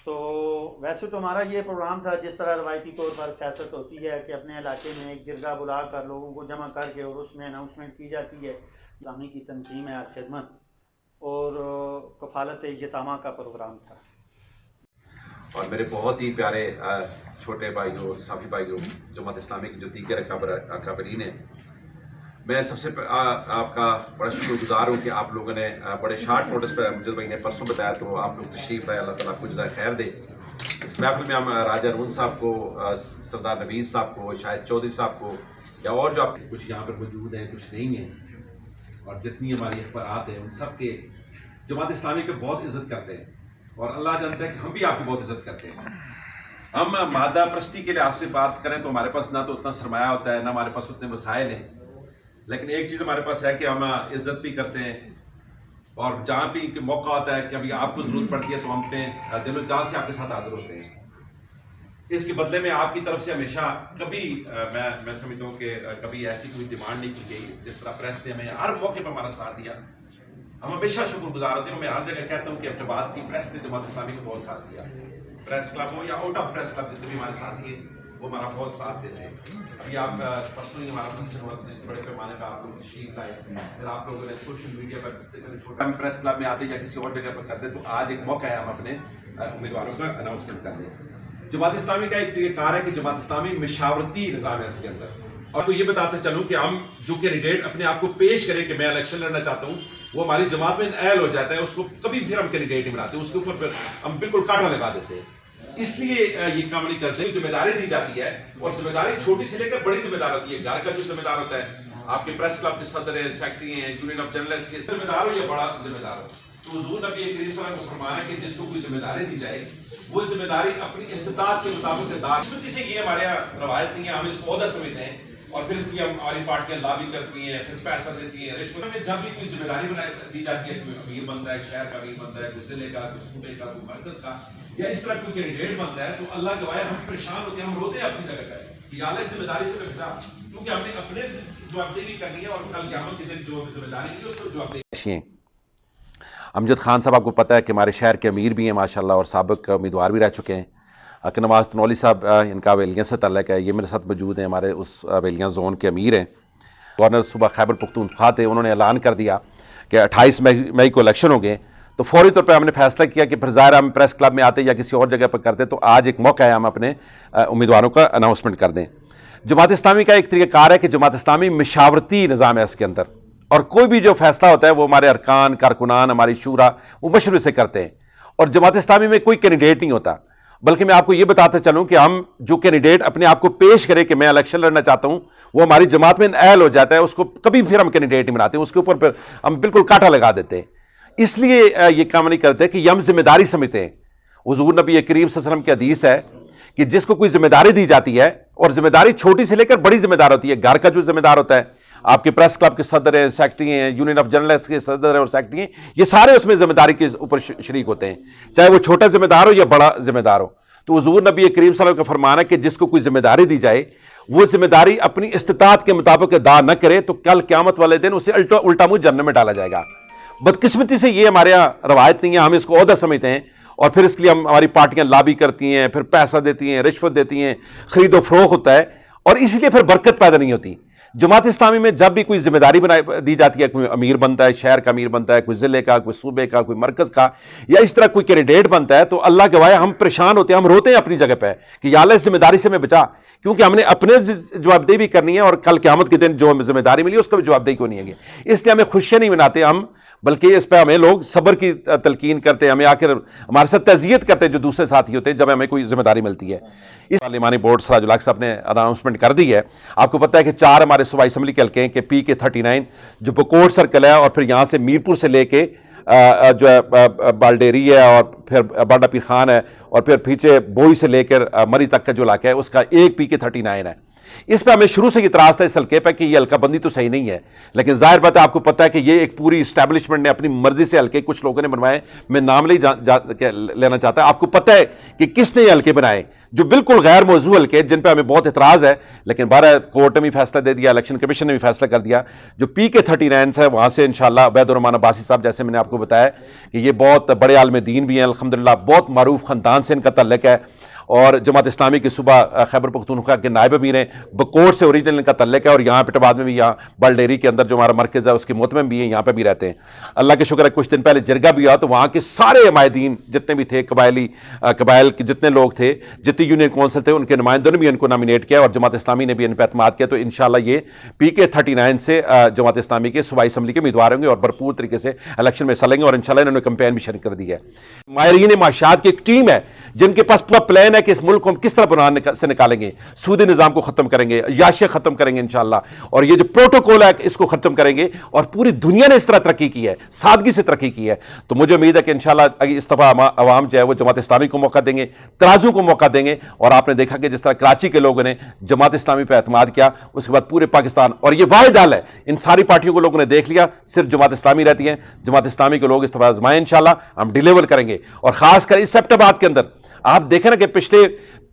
تو ویسے تو ہمارا یہ پروگرام تھا، جس طرح روایتی طور پر سیاست ہوتی ہے کہ اپنے علاقے میں ایک جرگہ بلا کر لوگوں کو جمع کر کے اور اس میں اناؤنسمنٹ کی جاتی ہے، اسلامی کی تنظیم ہے خدمت، اور کفالت یتامہ کا پروگرام تھا۔ اور میرے بہت ہی پیارے چھوٹے بھائیوں، ساتھی بھائیوں، جماعت اسلامی کے جو دیگر اکابرین ہیں، میں سب سے آپ کا بڑا شکر گزار ہوں کہ آپ لوگوں نے بڑے شارٹ نوٹس پہ مجھے بھائی نے پرسوں بتایا تو آپ لوگ تشریف لائے۔ اللہ تعالیٰ کو جزائے خیر دے۔ اس محفل میں ہم راجہ ارون صاحب کو، سردار نوید صاحب کو، شاہد چودھری صاحب کو، یا اور جو آپ کچھ یہاں پر موجود ہیں، کچھ نہیں ہیں، اور جتنی ہماری اخبارات ہیں ان سب کے جماعت اسلامی کو بہت عزت کرتے ہیں، اور اللہ جانتا ہے کہ ہم بھی آپ کی بہت عزت کرتے ہیں۔ ہم مادہ پرستی کے لحاظ سے بات کریں تو ہمارے پاس نہ تو اتنا سرمایہ ہوتا ہے، نہ ہمارے پاس اتنے وسائل ہیں، لیکن ایک چیز ہمارے پاس ہے کہ ہم عزت بھی کرتے ہیں، اور جہاں بھی موقع ہوتا ہے کہ ابھی آپ کو ضرورت پڑتی ہے تو ہم اپنے دل و جان سے آپ کے ساتھ حاضر ہوتے ہیں۔ اس کے بدلے میں آپ کی طرف سے ہمیشہ کبھی میں سمجھتا ہوں کہ کبھی ایسی کوئی ڈیمانڈ نہیں کی گئی، جس طرح پریس نے ہمیں ہر موقع پہ ہمارا ساتھ دیا، ہم ہمیشہ شکر گزار ہوتے ہیں۔ میں ہر جگہ کہتا ہوں کہ اپنے بعد کی پریس نے جماعت اسلامی کو بہت ساتھ دیا، پریس کلب ہو یا آؤٹ آف پریس کلب، جتنے بھی ہمارے ساتھی ہیں وہ ہمارا بہت ساتھ دیتے ہیں۔ ابھی آپ پرسنلی ہمارا فنکشن ہوا جس بڑے پیمانے پہ آپ لوگ تشریف لائے، پھر آپ لوگوں نے سوشل میڈیا پر چھوٹا پریس کلب میں آتے یا کسی اور جگہ پر کرتے، تو آج ایک موقع ہے ہم اپنے امیدواروں کا اناؤنسمنٹ کر دیں۔ جماعت اسلامی کا ایک طریقہ کار ہے کہ جماعت اسلامی مشاورتی نظام ہے اس کے اندر، اور تو یہ بتاتے چلوں کہ ہم جو کینڈیڈیٹ اپنے آپ کو پیش کریں کہ میں الیکشن لڑنا چاہتا ہوں، وہ ہماری جماعت میں اہل ہو جاتا ہے، اس کو کبھی پھر ہم کینڈیڈیٹ نہیں بناتے، اس کے اوپر پھر ہم بالکل کاٹا لگا دیتے ہیں۔ اس لیے یہ کام نہیں کرتے، ذمہ داری دی جاتی ہے، اور ذمہ داری چھوٹی سے لے کر بڑی ذمہ دار ہوتی ہے۔ گھر کا جو ذمہ دار ہوتا ہے، آپ کے پریس کلب کے صدر ہیں، سیکرٹری ہیں، یونین آف جرنلسٹ کے ذمہ دار ہو یا بڑا ذمہ دار ہو، تو حضور نبی کریم صلی اللہ علیہ وسلم کو فرمانا ہے کہ جس کو کوئی ذمہ داری دی جائے وہ ذمہ داری اپنی استطاعت کے مطابق دار سے، یہ ہمارے یہاں روایت نہیں ہے، ہم اس کو عہدہ سمجھتے ہیں، اور پھر اس کی ہماری پارٹیاں لابی کرتی ہیں، پھر پیسہ دیتی ہیں، رشوت میں جب بھی کوئی ذمہ داری دی جاتی ہے، کوئی امیر بنتا ہے، شہر کا امیر بنتا ہے، کوئی ضلع کا، کوئی صوبے کا، کوئی مرکز کا، یا اس طرح کوئی کینڈیڈیٹ بنتا ہے، تو اللہ گواہ ہم پریشان ہوتے ہیں، ہم روتے ہیں اپنی جگہ پہ کہ یا اللہ اس ذمہ داری سے بچا، کیونکہ ہم نے اپنے جوابدہی کرنی ہے، اور کل قیامت کے دن جو ذمہ داری کی اس پر جوابدہی۔ امجد خان صاحب آپ کو پتہ ہے کہ ہمارے شہر کے امیر بھی ہیں ماشاءاللہ، اور سابق امیدوار بھی رہ چکے ہیں۔ نواز تنولی صاحب ان کا ویلیاں سے تعلق ہے، یہ میرے ساتھ موجود ہیں، ہمارے اس ویلیاں زون کے امیر ہیں۔ گورنر صوبہ خیبر پختونخوا تھے، انہوں نے اعلان کر دیا کہ 28 مئی کو الیکشن ہو گئے، تو فوری طور پہ ہم نے فیصلہ کیا کہ پھر ظاہر ہم پریس کلب میں آتے یا کسی اور جگہ پر کرتے، تو آج ایک موقع ہے ہم اپنے امیدواروں کا اناؤنسمنٹ کر دیں۔ جماعت اسلامی کا ایک طریقہ کار ہے کہ جماعت اسلامی مشاورتی نظام ہے اس کے اندر، اور کوئی بھی جو فیصلہ ہوتا ہے وہ ہمارے ارکان، کارکنان، ہماری شورا وہ مشورے سے کرتے ہیں، اور جماعت اسلامی میں کوئی کینڈیڈیٹ نہیں ہوتا۔ بلکہ میں آپ کو یہ بتاتے چلوں کہ ہم جو کینڈیڈیٹ اپنے آپ کو پیش کرے کہ میں الیکشن لڑنا چاہتا ہوں، وہ ہماری جماعت میں اہل ہو جاتا ہے، اس کو کبھی پھر ہم کینڈیڈیٹ نہیں بناتے، اس کے اوپر پھر ہم بالکل کاٹا لگا دیتے ہیں۔ اس لیے یہ کام نہیں کرتے کہ یہ ہم ذمہ داری سمجھتے ہیں۔ حضور نبی کریم صلی اللہ علیہ وسلم کی حدیث ہے کہ جس کو کوئی ذمہ داری دی جاتی ہے، اور ذمہ داری چھوٹی سے لے کر بڑی ذمہ دار ہوتی ہے، گھر کا جو ذمہ دار ہوتا ہے، آپ کے پریس کلب کے صدر ہیں، سیکرٹری ہیں، یونین آف جرنلسٹ کے صدر ہیں اور سیکرٹری ہیں، یہ سارے اس میں ذمہ داری کے اوپر شریک ہوتے ہیں، چاہے وہ چھوٹا ذمہ دار ہو یا بڑا ذمہ دار ہو۔ تو حضور نبی کریم صلی اللہ علیہ وسلم کا فرمان ہے کہ جس کو کوئی ذمہ داری دی جائے، وہ ذمہ داری اپنی استطاعت کے مطابق ادا نہ کرے، تو کل قیامت والے دن اسے الٹا منہ جہنم میں ڈالا جائے گا۔ بدقسمتی سے یہ ہمارے یہاں روایت نہیں ہے، ہم اس کو عہدہ سمجھتے ہیں، اور پھر اس کے لیے ہماری پارٹیاں لابی کرتی ہیں، پھر پیسہ دیتی ہیں، رشوت دیتی ہیں، خرید و فروخت ہوتا ہے، اور اس لیے پھر برکت پیدا نہیں ہوتی۔ جماعت اسلامی میں جب بھی کوئی ذمہ داری دی جاتی ہے، کوئی امیر بنتا ہے، شہر کا امیر بنتا ہے، کوئی ضلع کا، کوئی صوبے کا، کوئی مرکز کا، یا اس طرح کوئی کینڈیڈیٹ بنتا ہے، تو اللہ گواہ ہم پریشان ہوتے ہیں، ہم روتے ہیں اپنی جگہ پہ کہ یا اللہ اس ذمہ داری سے میں بچا، کیونکہ ہم نے اپنے جوابدہی بھی کرنی ہے، اور کل قیامت کے دن جو ہمیں ذمہ داری ملی اس کا بھی جوابدہی کو نہیں ہے۔ اس لیے ہمیں خوشیاں نہیں مناتے ہم، بلکہ اس پہ ہمیں لوگ صبر کی تلقین کرتے ہیں، ہمیں آخر ہمارے ساتھ تعزیت کرتے ہیں جو دوسرے ساتھی ہوتے ہیں جب ہمیں کوئی ذمہ داری ملتی ہے۔ اس پارلیمانی بورڈ سراج الحق صاحب نے اناؤنسمنٹ کر دی ہے۔ آپ کو پتہ ہے کہ 4 ہمارے صوبائی اسمبلی کے حلقے ہیں کہ پی کے 39 جو بکوٹ سرکل ہے، اور پھر یہاں سے میرپور سے لے کے جو ہے بالڈیری ہے، اور پھر بانڈا پیر خان ہے، اور پھر پیچھے بوئی سے لے کر مری تک کا جو علاقہ ہے اس کا ایک پی کے 39 ہے۔ اس پہ ہمیں شروع سے اعتراض تھا اس حلقے پہ کہ یہ حلقہ بندی تو صحیح نہیں ہے، لیکن ظاہر بات ہے آپ کو پتہ ہے کہ یہ ایک پوری اسٹیبلشمنٹ نے اپنی مرضی سے حلقے کچھ لوگوں نے بنوائے، میں نام نہیں لینا چاہتا، آپ کو پتہ ہے کہ کس نے یہ حلقے بنائے۔ جو بالکل غیر موضوع حلقے جن پہ ہمیں بہت اعتراض ہے، لیکن بارہ کورٹ نے بھی فیصلہ دے دیا، الیکشن کمیشن نے بھی فیصلہ کر دیا. جو PK39 ہے وہاں سے انشاءاللہ عبید الرحمان عباسی صاحب، جیسے میں نے آپ کو بتایا کہ یہ بہت بڑے عالم دین بھی ہیں الحمدللہ، بہت معروف خاندان سے ان کا تعلق ہے، اور جماعت اسلامی کے صوبہ خیبر پختونخوا کے نائب امیر ہیں، بکوٹ سے اوریجنل ان کا تعلق ہے، اور یہاں ایبٹ آباد میں بھی، یہاں بالڈیری کے اندر جو ہمارا مرکز ہے اس کے محتمم بھی ہیں، یہاں پہ بھی رہتے ہیں. اللہ کے شکر ہے کچھ دن پہلے جرگہ بھی ہوا تو وہاں کے سارے عمائدین جتنے بھی تھے، قبائل کے جتنے لوگ تھے، جتنی یونین کونسل تھے، ان کے نمائندوں نے بھی ان کو نامینیٹ کیا، اور جماعت اسلامی نے بھی ان پہ اعتماد کیا. تو انشاءاللہ یہ PK39 سے جماعت اسلامی کے صوبائی اسمبلی کے امیدوار ہوں گے اور بھرپور طریقے سے الیکشن میں حصہ لیں گے، اور انشاءاللہ انہوں نے کمپین بھی شروع کر دی ہے. ماہرین معاشیات کی ایک ٹیم ہے جن کے پاس پورا پلان ہے کہ اس ملک کو ہم کس طرح بنان سے نکالیں گے، سودی نظام کو ختم کریں گے، عیاشیاں ختم کریں گے انشاءاللہ، اور یہ جو پروٹوکول ہے اس کو ختم کریں گے. اور پوری دنیا نے اس طرح ترقی کی ہے، سادگی سے ترقی کی ہے. تو مجھے امید ہے کہ انشاءاللہ اس دفعہ عوام جو ہے وہ جماعت اسلامی کو موقع دیں گے، ترازو کو موقع دیں گے. اور آپ نے دیکھا کہ جس طرح کراچی کے لوگوں نے جماعت اسلامی پہ اعتماد کیا، اس کے بعد پورے پاکستان، اور یہ واحد حال ہے، ان ساری پارٹیوں کو لوگوں نے دیکھ لیا، صرف جماعت اسلامی رہتی ہے. جماعت اسلامی کے لوگ اس دفعہ آزمائیں انشاءاللہ، ہم ڈیلیور کریں گے. اور خاص کر اس ایبٹ آباد کے اندر آپ دیکھیں نا کہ پچھلے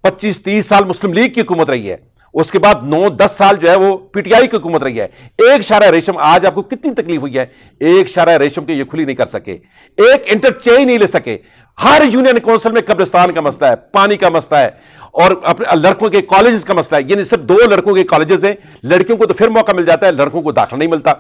25-30 سال مسلم لیگ کی حکومت رہی ہے، اس کے بعد 9-10 سال جو ہے وہ PTI کی حکومت رہی ہے. ایک شارع ریشم آج آپ کو کتنی تکلیف ہوئی ہے، ایک شارع ریشم کے یہ کھلی نہیں کر سکے، ایک انٹرچینج نہیں لے سکے. ہر یونین کونسل میں قبرستان کا مسئلہ ہے، پانی کا مسئلہ ہے، اور لڑکوں کے کالجز کا مسئلہ ہے. یعنی صرف 2 لڑکوں کے کالجز ہیں، لڑکیوں کو تو پھر موقع مل جاتا ہے، لڑکوں کو داخلہ نہیں ملتا.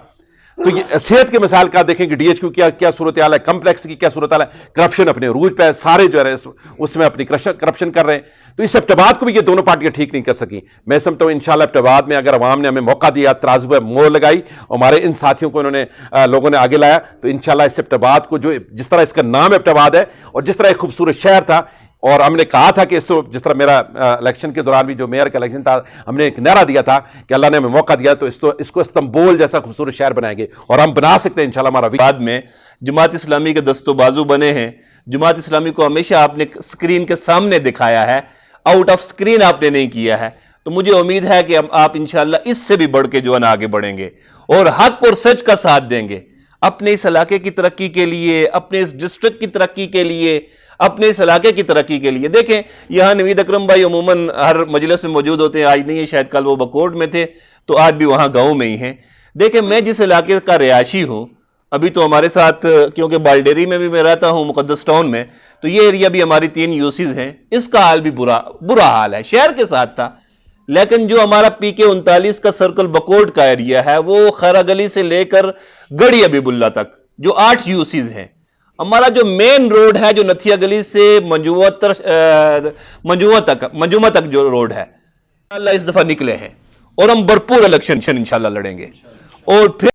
تو یہ صحت کے مسائل کا دیکھیں کہ DHQ کیا صورتحال ہے، کمپلیکس کی کیا صورتحال ہے، کرپشن اپنے عروج پہ ہے، سارے جو ہے اس میں اپنی کرپشن کر رہے ہیں. تو اس ایبٹ آباد کو بھی یہ دونوں پارٹیاں ٹھیک نہیں کر سکیں. میں سمجھتا ہوں انشاءاللہ ایبٹ آباد میں اگر عوام نے ہمیں موقع دیا، ترازو پہ مور لگائی، ہمارے ان ساتھیوں کو لوگوں نے آگے لایا، تو انشاءاللہ اس ایبٹ آباد کو، جو جس طرح اس کا نام ایبٹ آباد ہے اور جس طرح ایک خوبصورت شہر تھا، اور ہم نے کہا تھا کہ اس تو جس طرح میرا الیکشن کے دوران بھی جو میئر کا الیکشن تھا، ہم نے ایک نعرہ دیا تھا کہ اللہ نے ہمیں موقع دیا تو اس کو استنبول جیسا خوبصورت شہر بنائیں گے، اور ہم بنا سکتے ہیں انشاءاللہ. ہمارا بعد میں جماعت اسلامی کے دست و بازو بنے ہیں. جماعت اسلامی کو ہمیشہ آپ نے سکرین کے سامنے دکھایا ہے، آؤٹ آف سکرین آپ نے نہیں کیا ہے. تو مجھے امید ہے کہ آپ انشاءاللہ اس سے بھی بڑھ کے جو ہے نا آگے بڑھیں گے اور حق اور سچ کا ساتھ دیں گے، اپنے اس علاقے کی ترقی کے لیے، اپنے اس ڈسٹرکٹ کی ترقی کے لیے، اپنے اس علاقے کی ترقی کے لیے. دیکھیں یہاں نوید اکرم بھائی عموماً ہر مجلس میں موجود ہوتے ہیں، آج نہیں ہے، شاید کل وہ بکوٹ میں تھے، تو آج بھی وہاں گاؤں میں ہی ہیں. دیکھیں میں جس علاقے کا رہائشی ہوں، ابھی تو ہمارے ساتھ، کیونکہ بالڈیری میں بھی میں رہتا ہوں، مقدس ٹاؤن میں، تو یہ ایریا بھی ہماری 3 UCs ہیں، اس کا حال بھی برا حال ہے، شہر کے ساتھ تھا. لیکن جو ہمارا PK39 کا سرکل بکوٹ کا ایریا ہے، وہ خیرہ گلی سے لے کر گڑھی حبیب اللہ تک جو 8 UCs ہیں. ہمارا جو مین روڈ ہے جو نتھیا گلی سے منجومہ تک جو روڈ ہے، اللہ اس دفعہ نکلے ہیں اور ہم بھرپور الیکشن انشاءاللہ لڑیں گے. اور پھر